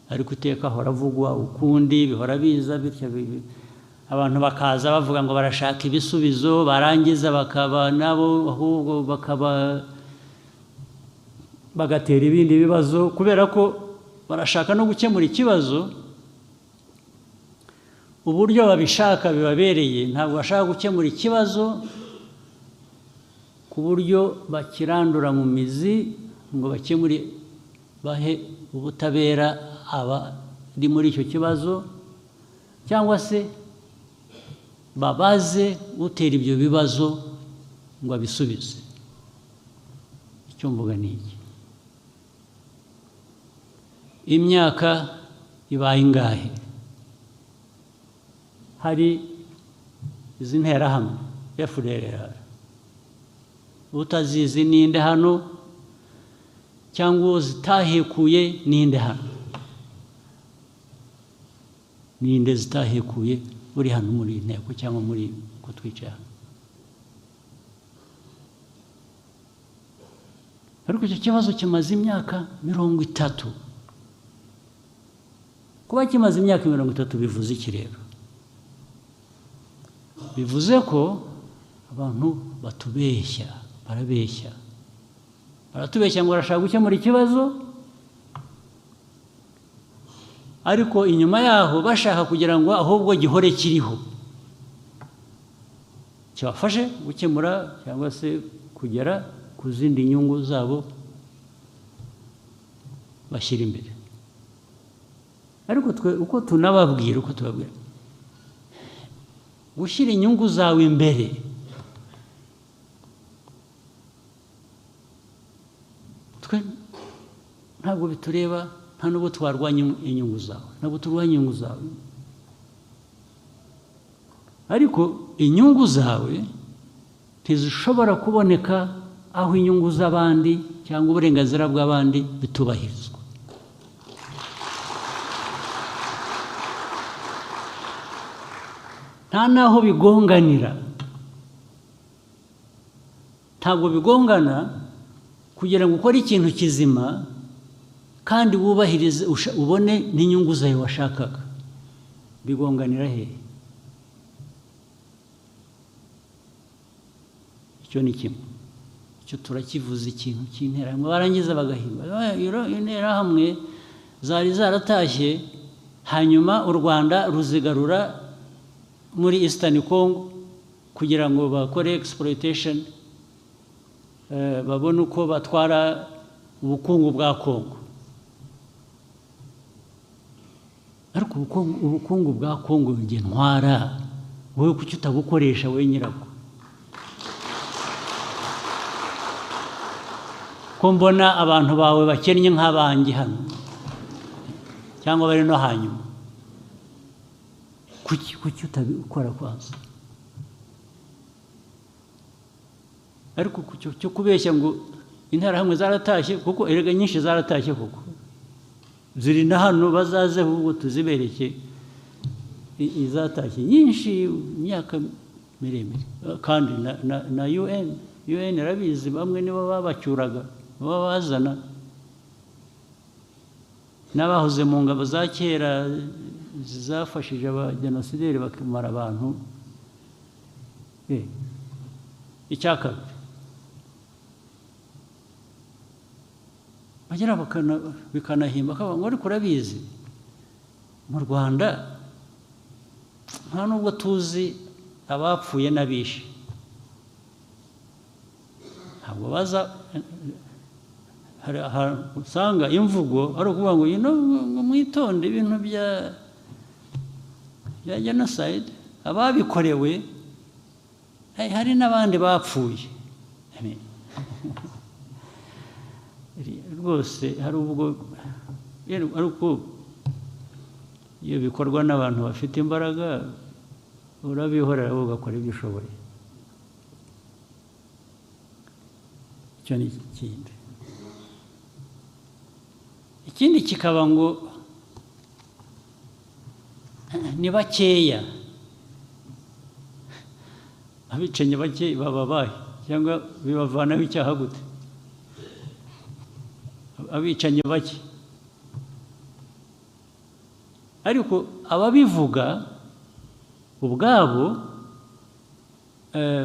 ariko iteka ahora avugwa ukundi, bihora biza bityo, abantu bakaza bavuga ngo barashaka ibisubizo, barangiza bakaba nabo ahubwo bagatera ibindi bibazo, kubera ko barashaka no gukemura ikibazo uburyo babishaka bibabereye. Ntabwo bashaka gukemura ikibazo ku buryo bakirandura mu mizi ngo bakemure, bahe ubutabera abari muri icyo kibazo, cyangwa se babaze utera ibyo bibazo ngo abisubize. Icyo mvuga ni iki: imyaka ibaye ingahe hari izi nterahamwe FDLR, utazizi ninde hano, cyangwa uwo zitahekuye ninde hano? Ninde zitahekuye uri hano muri inteko cyangwa muri ko twicaye hano? Ariko icyo kibazo kimaze imyaka 30. Kuba kimaze imyaka 30 bivuze iki rero? Bivuze ko abantu batubeshya, baratubeshya ngo barashaka gukemura ikibazo, ariko inyuma yaho bashaka kugira ngo ahubwo gihore kiriho, kibafashe gukemura cyangwa se kugera ku zindi nyungu zabo bashyira imbere. Ariko twe uko tubabwira, gushyira inyungu zawe imbere twe ntabwo bitureba, nta nubwo twarwanya inyungu zawe, ntabwo turwanya inyungu zawe, ariko inyungu zawe ntizishobora kuboneka aho inyungu z'abandi cyangwa uburenganzira bw'abandi bitubahirizwa. Nta naho bigonganira, ntabwo bigongana kugira ngo ukore ikintu kizima kandi wubahirize ubone n'inyungu zawe washakaga. Bigonganira hehe? Icyo ni kimwe, icyo turakivuze, ikintu cy'interahamwe barangiza bagahimba interahamwe zari zaratashye, hanyuma u Rwanda ruzigarura muri Eastern Congo kugira ngo bakore exploitation, babone uko batwara ubukungu bwa Congo. Ariko ubukungu bwa Congo njye ntwara, wowe kuki utabukoresha wowe nyirabwo? Ko mbona abantu bawe bakennye nk'abanjye hano cyangwa bari no hanyuma, kuki utabikora kwanza? Ariko cyo kubeshya ngo interahamwe zaratashye, kuko erega nyinshi zaratashye, kuko ziri na hano, bazaze ahubwo tuzibereke izatashye nyinshi imyaka miremire. Kandi na UN arabizi, bamwe nibo babacyuraga, babazana, n'abahoze mu ngabo za kera zafashije abajenosideri bakamara abantu. Icya kabiri, bagera bikanahimba ngo ariko urabizi mu Rwanda nta nubwo tuzi abapfuye n'abishe. Ntabwo baza, hari ahantu usanga imvugo ari ukuvuga ngo mwitonde ibintu bya genocide, ababikorewe hari n'abandi bapfuye. Rwose hari ubwo, ariko iyo bikorwa n'abantu bafite imbaraga urabihorera ugakora ibyo ushoboye. Icyo ni ikindi kikaba ngo ni bakeya, abicanyi bake baba bahe cyangwa bibavanaho icyaha gute? abicanyi bake, ariko ababivuga ubwabo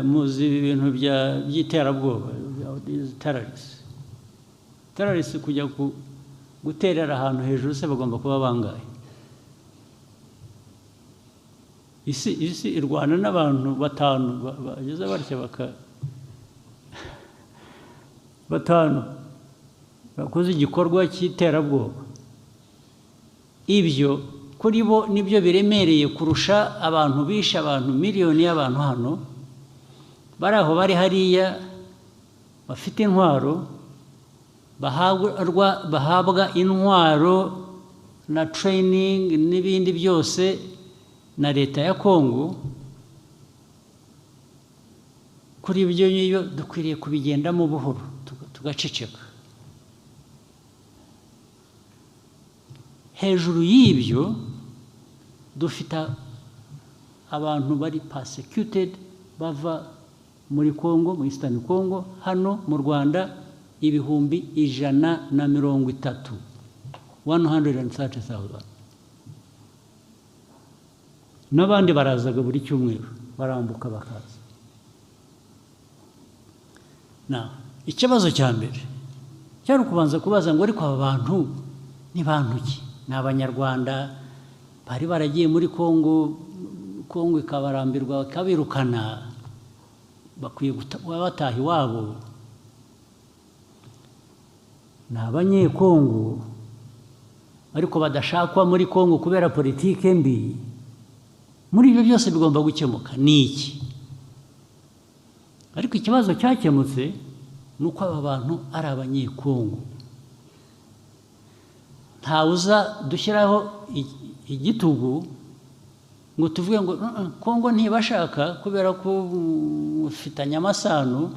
muzi ibintu by'iterabwoba, terrorists kujya guterera ahantu hejuru se bagomba kuba bangahe? isi irwana n'abantu batanu bageze batya batanu bakoze igikorwa cy'iterabwoba. Ibyo kuri bo nibyo biremereye kurusha abantu bishe abantu miliyoni y'abantu hano bari aho bari hariya bafite intwaro, bahabwa intwaro na training n'ibindi byose na leta ya Kongo. Kuri ibyo niyo dukwiriye kubigendamo buhoro tugaceceka. Hejuru y'ibyo dufite abantu bari persecuted bava muri Kongo, muri Eastern Congo, hano mu Rwanda 130,000, 130,000. N'abandi barazaga buri cyumweru barambuka bakaza. Ikibazo cya mbere cyari kubanza kubaza ngo ariko aba bantu ni bantu ki? Ni Abanyarwanda bari baragiye muri Kongo, Kongo ikabarambirwa ikabirukana, bakwiye bataha iwabo. Ni Abanyekongo ariko badashakwa muri Kongo kubera politike mbi. Muri ibyo byose bigomba gukemuka ni iki? Ariko ikibazo cyakemutse ni uko aba bantu ari Abanyekongo. Ntawuza dushyiraho igitugu ngo tuvuge ngo Kongo ntibashaka kubera ko ufitanye amasano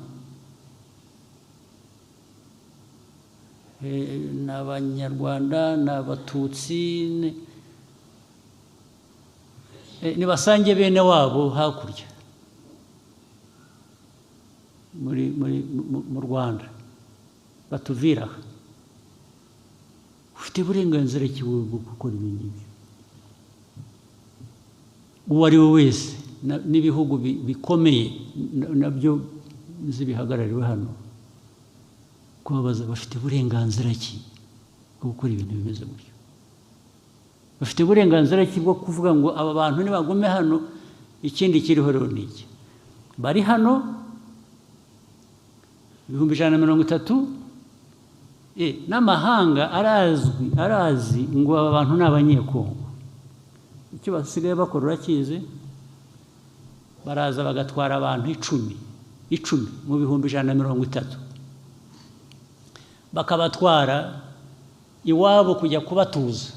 n'Abanyarwanda n'Abatutsi, nibasange bene wabo hakurya mu Rwanda batuvira. Ufite uburenganzira ki bwo gukora ibintu? Uwo ari we wese n'ibihugu bikomeye nabyo zibihagarariwe hano kubabaza bafite uburenganzira ki bwo gukora ibintu bimeze gutyo? Bafite uburenganzira ki bwo kuvuga ngo aba bantu nibagume hano? Ikindi kiriho rero ni iki? Bari hano 130,000, n'amahanga arazi ngo aba bantu ni Abanyekongo. Icyo basigaye bakora urakizi? Baraza bagatwara abantu 10 mu 130,000, bakabatwara iwabo kujya kubatuza.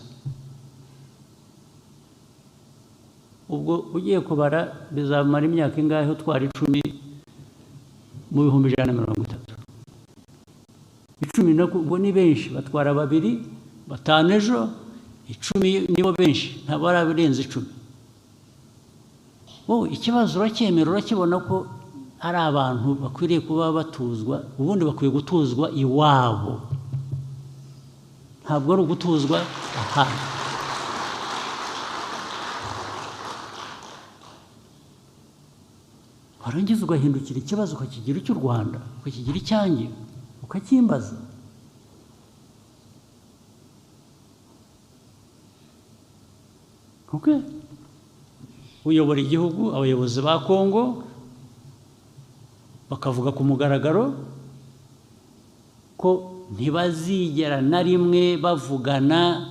Ubwo ugiye kubara bizamara imyaka ingahe utwara 10 mu 130,000? 10 nabwo ni benshi, batwara 2, 5 ejo, 10 nibo benshi, ntabwo barabirenze 10. Ikibazo uracyemera, urakibona ko ari abantu bakwiriye kuba batuzwa, ubundi bakwiye gutuzwa iwabo, ntabwo ari ugutuzwa ahandi. Warangiza ugahindukira ikibazo ukakigira icy'u Rwanda, ukakigira icyanjye, ukakimbaza. Uyobora igihugu, abayobozi ba Kongo bakavuga ku mugaragaro ko ntibazigera na rimwe bavugana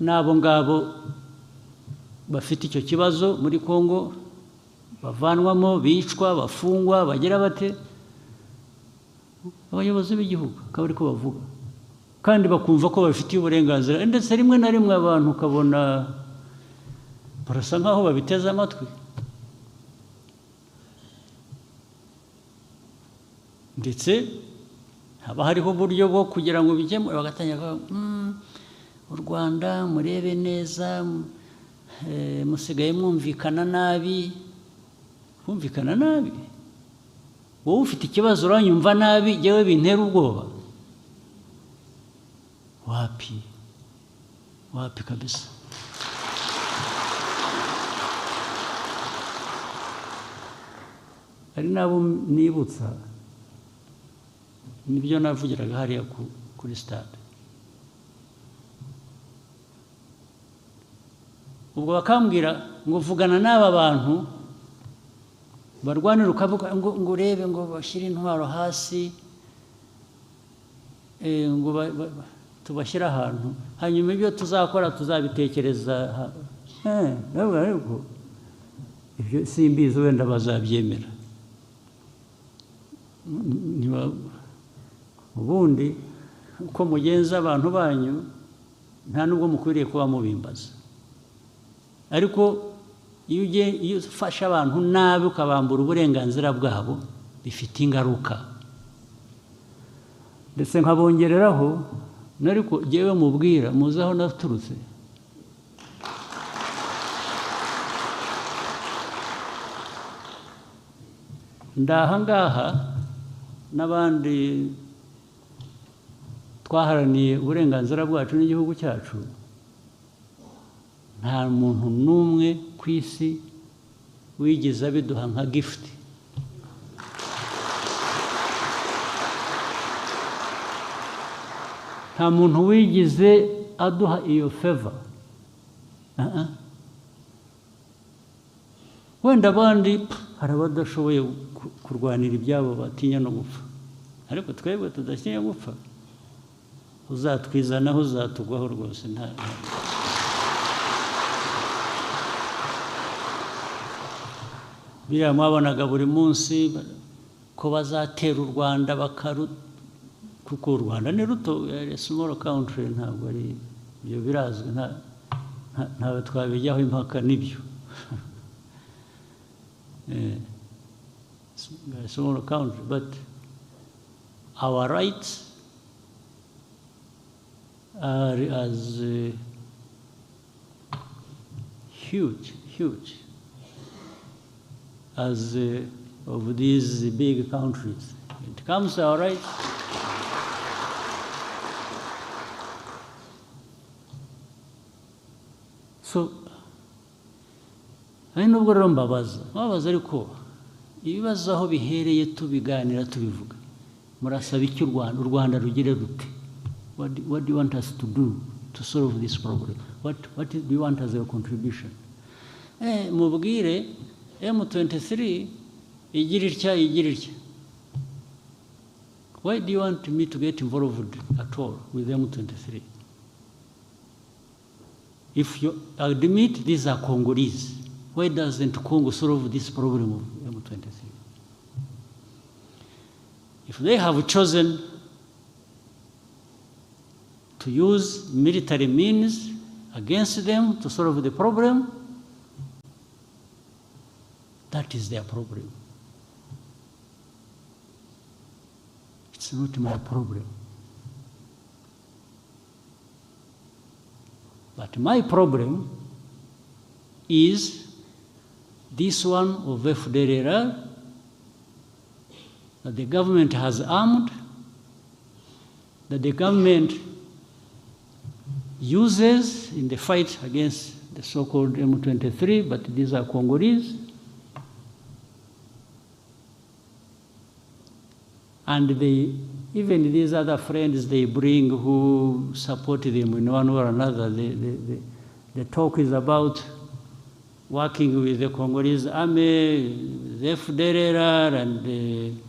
n'abo ngabo bafite icyo kibazo muri Kongo, bavanwamo, bicwa, bafungwa, bagira bate. Abayobozi b'igihugu akaba ariko bavuga, kandi bakumva ko bafitiye uburenganzira, ndetse rimwe na rimwe abantu ukabona barasa nkaho babiteze amatwi. Ndetse haba hariho uburyo bwo kugira ngo bijyemo, bagatangira u Rwanda murebe neza, musigaye mwumvikana nabi. Kumvikana nabi wowe ufite ikibazo uranyumva nabi yewe bintera ubwoba wapi kabisa ari nabo nibutsa nibyo navugiraga hariya kuri stade ubwo bakambwira ngo vugana n'aba bantu barwanira ukavuga ngo urebe ngo bashyire intwaro hasi ngo tubashyira ahantu hanyuma ibyo tuzakora tuzabitekereza ariko ibyo simbizi wenda bazabyemera ubundi uko mugenza abantu banyu nta nubwo mukwiriye kuba mubimbaza ariko iyo ufashe abantu nabi ukabambura uburenganzira bwabo bifite ingaruka ndetse nkabongereraho nariko jyewe mubwira muzi aho naturutse ndahangaha n'abandi twaharaniye uburenganzira bwacu n'igihugu cyacu nta muntu n'umwe ku isi wigeze abiduha nka gift nta muntu wigeze aduha iyo favor wenda abandi hari abadashoboye kurwanira ibyabo batinya no gupfa ariko twebwe tudatinya gupfa uzatwizanaho uzatugwaho rwose nta biriya mwabonaga buri munsi ko bazatera u Rwanda kuko u Rwanda ni ruto small country ntabwo ari ibyo birazwi ntawe twabijyaho impaka n'ibyo small country but our rights are as huge as of these big countries. It comes to our rights. So, ari nubwo rero mbabaza ariko ibibazo aho bihereye tubiganira tubivuga murasaba iki u Rwanda rugire rute what do you want us to do to solve this problem what do you want as a contribution mubwire M23 igira itya why do you want me to get involved at all with M23 if you admit these are Congolese why doesn't Congo solve this problem of M23 if they have chosen to use military means against them to solve the problem, that is their problem. It's not my problem. But my problem is this one of FDLR that the government has armed, that the government uses in the fight against the so-called M23, but these are Congolese. And even these other friends they bring who support them in one way or another, the talk is about working with the Congolese army, the FDLR, and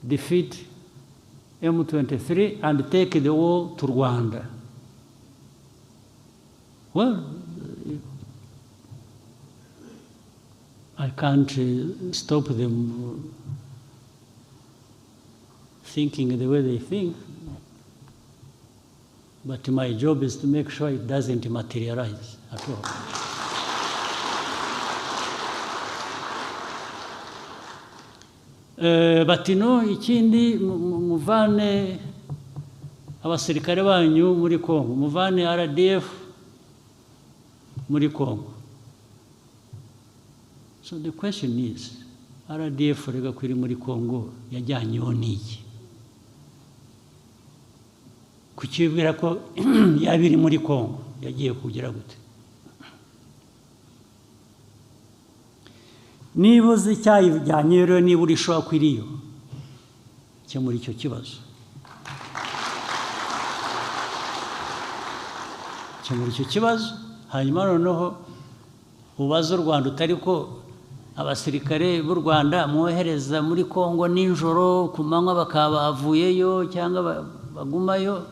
defeat M23 and take the war to Rwanda. Well, I can't stop them thinking the way they think, but my job is to make sure it doesn't materialize at all. But you know, ikindi muvane abasirikare banyu muri Congo, muvane RDF muri Congo. So the question is, RDF rega kwiri muri Congo yajyanyeho n'iki kukibwira ko yabiri muri Congo yagiye kugira gute niba uzi icyayijyanye rero niba urishobora kwiriyo muri icyo kibazo muri icyo kibazo hanyuma noneho ubaza u Rwanda utari ko abasirikare b'u Rwanda mwohereza muri Congo nijoro ku manywa bakaba bavuyeyo cyangwa bagumayo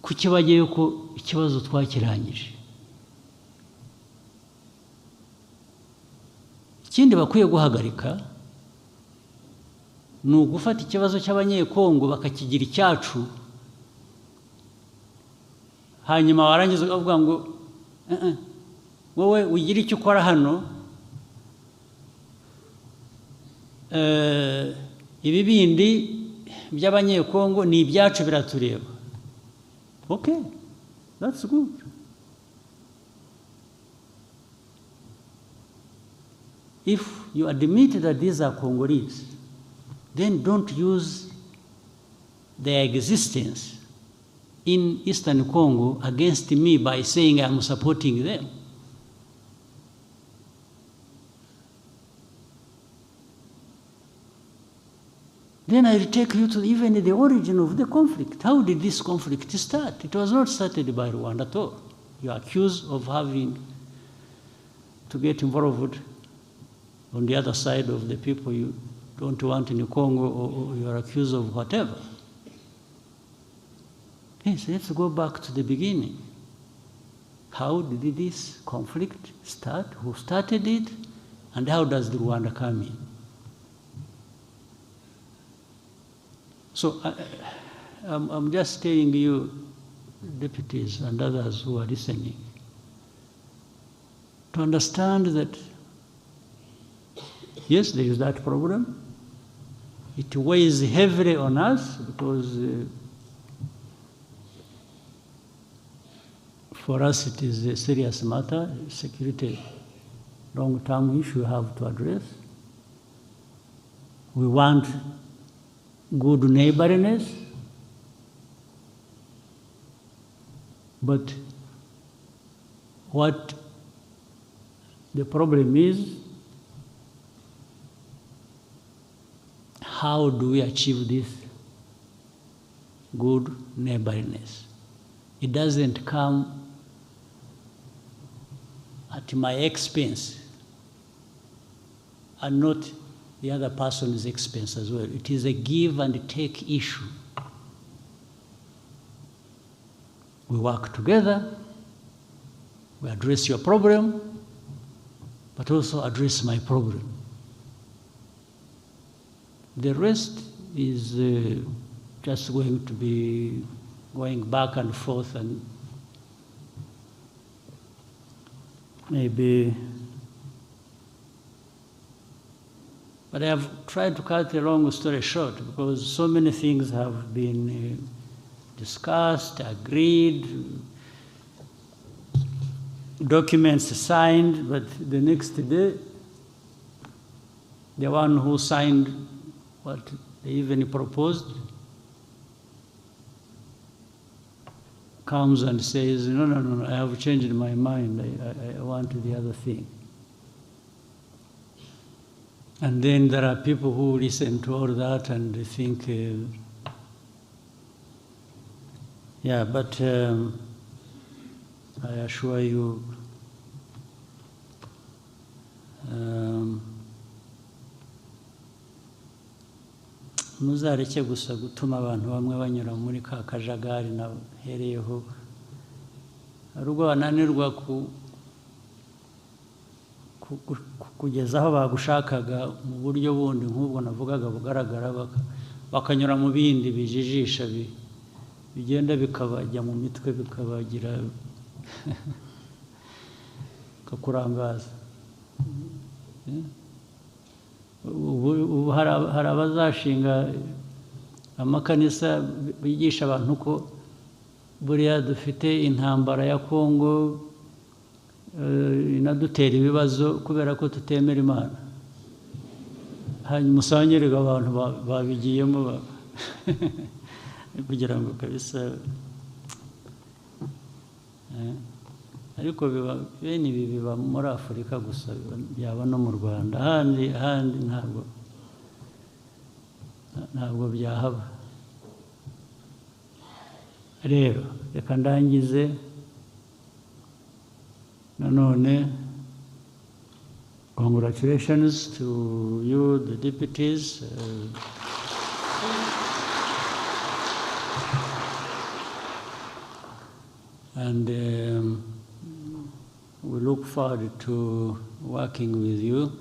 kuki bagiye ko ikibazo twakirangije ikindi bakwiye guhagarika ni ugufata ikibazo cy'abanyekongo bakakigira icyacu hanyuma warangiza ukavuga ngo wowe ugira icyo ukora hano ibi bindi by'abanyekongo ni ibyacu biratureba okay that's good if you admit that these are Congolese then don't use their existence in Eastern Congo against me by saying I'm supporting them. Then I will take you to even the origin of the conflict. How did this conflict start? It was not started by Rwanda at all. You are accused of having to get involved on the other side of the people you don't want in Congo, or you are accused of whatever. Yes, let's go back to the beginning. How did this conflict start? Who started it? And how does the Rwanda come in? So I'm just telling you, deputies and others who are listening, to understand that, yes, there is that problem. It weighs heavily on us because for us it is a serious matter, security, long-term issue we have to address. We want good neighborliness, but what the problem is, how do we achieve this good neighborliness? It doesn't come at my expense and not the other person's expense as well. It is a give and take issue. We work together, we address your problem, but also address my problem. The rest is just going to be going back and forth and maybe. But I have tried to cut a long story short because so many things have been discussed, agreed, documents signed, but the next day, the one who signed what they even proposed comes and says, no, I have changed my mind, I want the other thing. And then there are people who listen to all that and they think, yeah, but I assure you, muzareke gusa gutuma abantu bamwe banyura muri ka kajagari nahereyeho hari ubwo bananirwa kugeza aho bagushakaga mu buryo bundi nk'ubwo navugaga bugaragara bakanyura mu bindi bijijisha bigenda bikabajya mu mitwe bikabagira kakurangaza ubu hari abazashinga amakanisa bigisha abantu ko buriya dufite intambara ya Kongo inadutera ibibazo kubera ko tutemera Imana hanyuma usangire abantu babigiyemo kugira ngo kabisa ariko bene ibi biba muri Afurika gusa, byaba no mu Rwanda, ahandi ntabwo byahaba. Rero reka ndangize nanone. Congratulations to you, the deputies. And we look forward to working with you.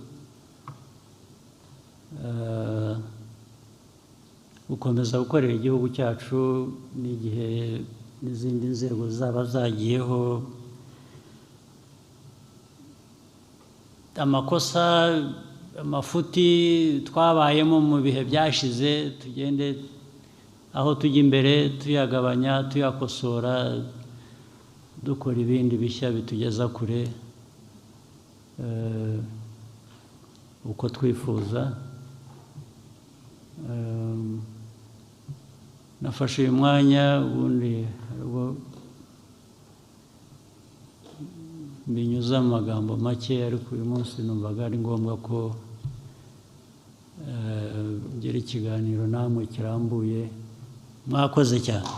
Gukomeza gukorera igihugu cyacu n'igihe n'izindi nzego zaba zagiyeho amakosa, amafuti twabayemo mu bihe byashize, tugende aho tujya imbere tuyagabanya, tuyakosora, dukora ibindi bishya bitugeza kure uko twifuza. Nafashe uyu mwanya ubundi binyuza mu magambo make, ariko uyu munsi numvaga ari ngombwa ko ngira ikiganiro namwe kirambuye. Mwakoze cyane.